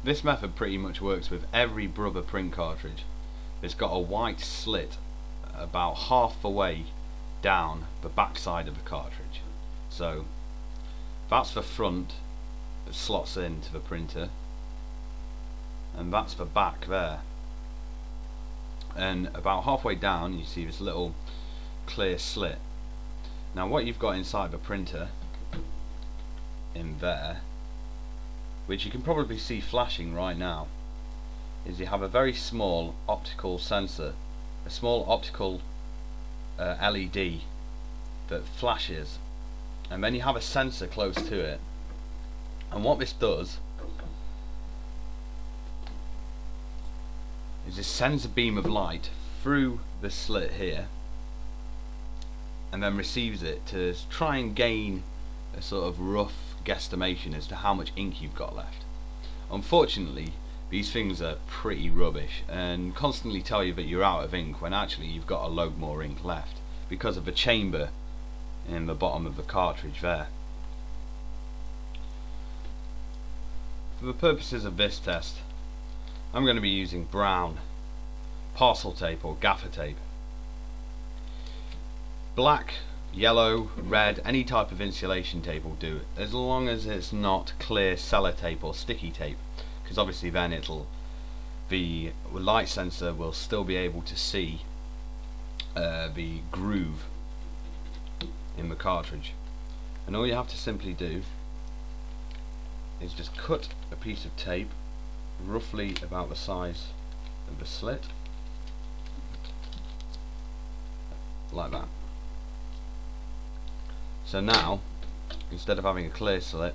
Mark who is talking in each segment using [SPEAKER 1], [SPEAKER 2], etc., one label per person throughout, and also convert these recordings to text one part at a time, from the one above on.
[SPEAKER 1] This method pretty much works with every Brother print cartridge. It's got a white slit about half the way down the back side of the cartridge. So that's the front that slots into the printer, and that's the back there. And about halfway down you see this little clear slit. Now what you've got inside the printer in there, which you can probably see flashing right now, is you have a very small optical sensor, a small optical LED that flashes, and then you have a sensor close to it. And what this does is this sends a beam of light through the slit here and then receives it to try and gain a sort of rough guesstimation as to how much ink you've got left. Unfortunately, these things are pretty rubbish and constantly tell you that you're out of ink when actually you've got a load more ink left because of the chamber in the bottom of the cartridge there. For the purposes of this test, I'm going to be using brown parcel tape or gaffer tape. Black, yellow, red, any type of insulation tape will do, as long as it's not clear sellotape or sticky tape, because obviously then the light sensor will still be able to see the groove in the cartridge. And all you have to simply do is just cut a piece of tape roughly about the size of the slit, like that. So now, instead of having a clear slit,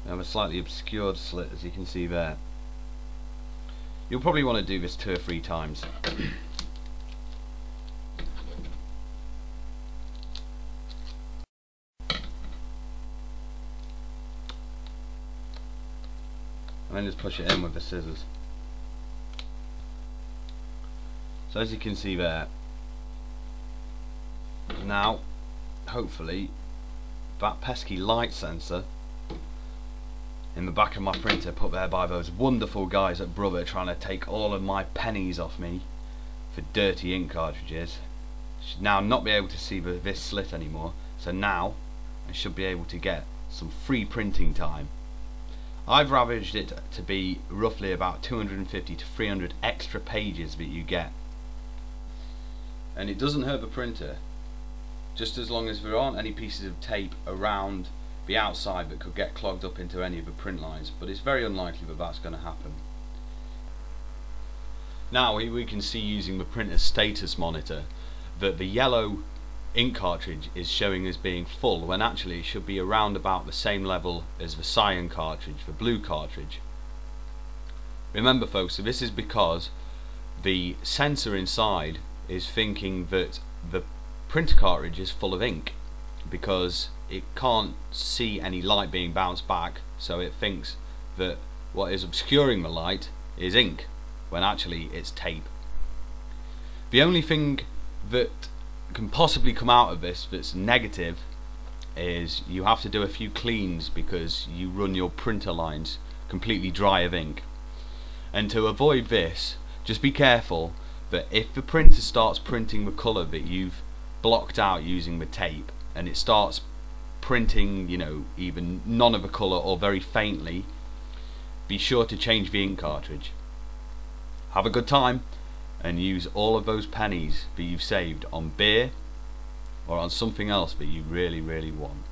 [SPEAKER 1] we have a slightly obscured slit, as you can see there. You'll probably want to do this 2 or 3 times. And then just push it in with the scissors. So as you can see there, now hopefully that pesky light sensor in the back of my printer, put there by those wonderful guys at Brother trying to take all of my pennies off me for dirty ink cartridges, should now not be able to see this slit anymore. So now I should be able to get some free printing time. I've ravaged it to be roughly about 250 to 300 extra pages that you get, and it doesn't hurt the printer, just as long as there aren't any pieces of tape around the outside that could get clogged up into any of the print lines, but it's very unlikely that that's going to happen. Now we can see using the printer status monitor that the yellow ink cartridge is showing as being full, when actually it should be around about the same level as the cyan cartridge, the blue cartridge. Remember folks, so this is because the sensor inside is thinking that the printer cartridge is full of ink, because it can't see any light being bounced back, so it thinks that what is obscuring the light is ink, when actually it's tape. The only thing that can possibly come out of this that's negative is you have to do a few cleans because you run your printer lines completely dry of ink. And to avoid this, just be careful that if the printer starts printing the colour that you've blocked out using the tape, and it starts printing, you know, even none of the colour or very faintly, be sure to change the ink cartridge. Have a good time and use all of those pennies that you've saved on beer or on something else that you really want.